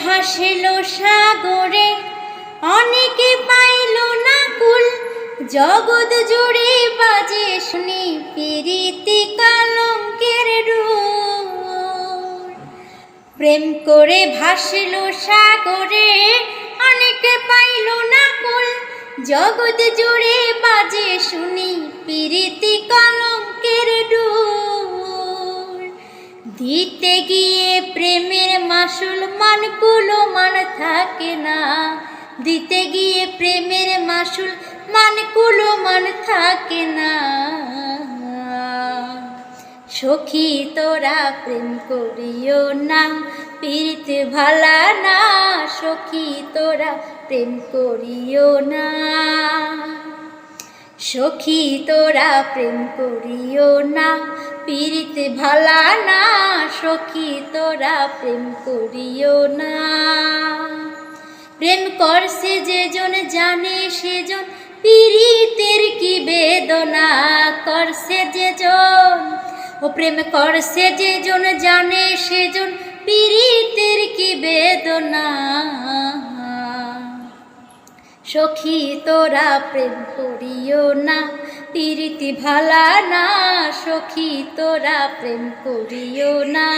ভাসিল সাগরে, অনেকে পাইল না কুল। জগৎ জুড়ে বাজে শুনি পিরিতি কলঙ্কের রোল। প্রেম করে ভাসিল সাগরে, অনেকে পাইল না কুল। জগৎ জুড়ে বাজে শুনি পিরিতি কলঙ্কের ডোল। দিতে গিয়ে প্রেমের মাসুল মানকুলো মান থাকে না। দিতে গিয়ে প্রেমের মাসুল মানকুলো মান থাকে না। সখী তোরা প্রেম করিও না, পীড়িত ভালা না। সখী তোরা প্রেম করিও না। সখী তোরা প্রেম করিও না, পীড়িত ভালা না। সখী তোরা প্রেম করিও না। প্রেম করছে যেজন জানে সেজন, পীড়িতের কি বেদনা করছে যেজন। ও প্রেম করছে যেজন জানে সেজন, পীড়িতের কি বেদনা। সখী তোরা প্রেম করিও না, পীড়িতি ভালা না। সখী তোরা প্রেম করিও না।